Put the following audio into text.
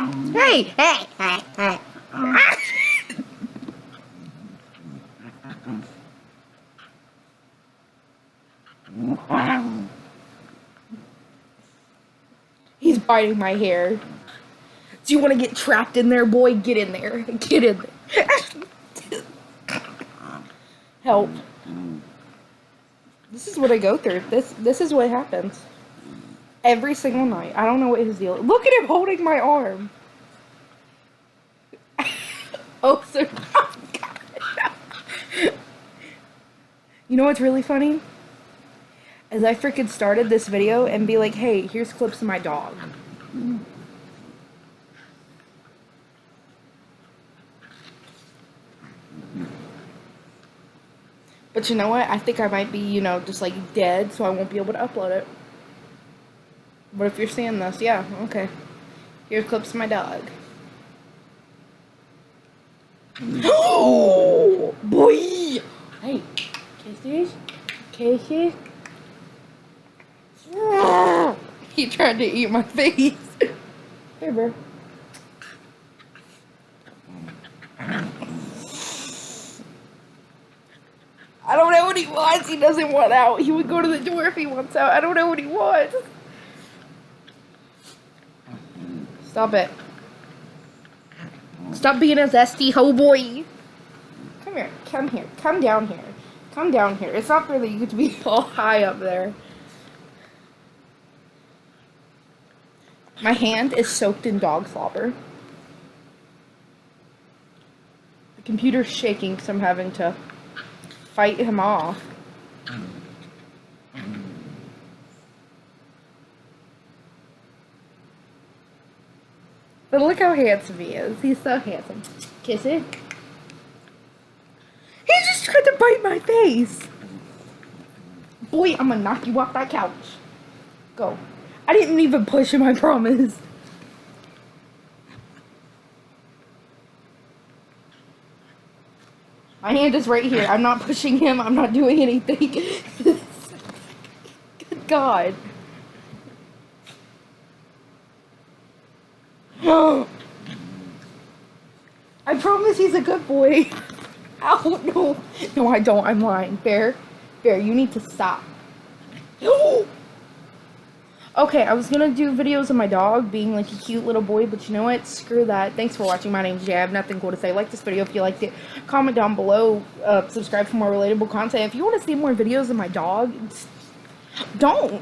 Hey, hey, hey, hey. He's biting my hair. Do you want to get trapped in there, boy? Get in there. Get in there. Help. This is what I go through. This is what happens. Every single night. I don't know what his deal is. Look at him holding my arm. Oh, so... Oh, God. You know what's really funny? As I freaking started this video and be like, hey, here's clips of my dog. But you know what? I think I might be, you know, just like dead, so I won't be able to upload it. But if you're seeing this, yeah, okay. Here's clips of my dog. Oh, boy! Hey, kisses? Kisses? He tried to eat my face. Here, bro. I don't know what he wants. He doesn't want out. He would go to the door if he wants out. I don't know what he wants. Stop it. Stop being a zesty ho boy. Come here. Come here. Come down here. Come down here. It's not for you to be all high up there. My hand is soaked in dog slobber. The computer's shaking because I'm having to fight him off. But look how handsome he is. He's so handsome. Kiss it. He just tried to bite my face. Boy, I'm gonna knock you off that couch. Go. I didn't even push him, I promise. My hand is right here. I'm not pushing him. I'm not doing anything. Good God. I promise he's a good boy. Ow, no. No, I don't. I'm lying. Bear, you need to stop. Okay, I was gonna do videos of my dog being like a cute little boy, but you know what? Screw that. Thanks for watching. My name's Jay. I have nothing cool to say. Like this video if you liked it. Comment down below. Subscribe for more relatable content. If you want to see more videos of my dog, don't.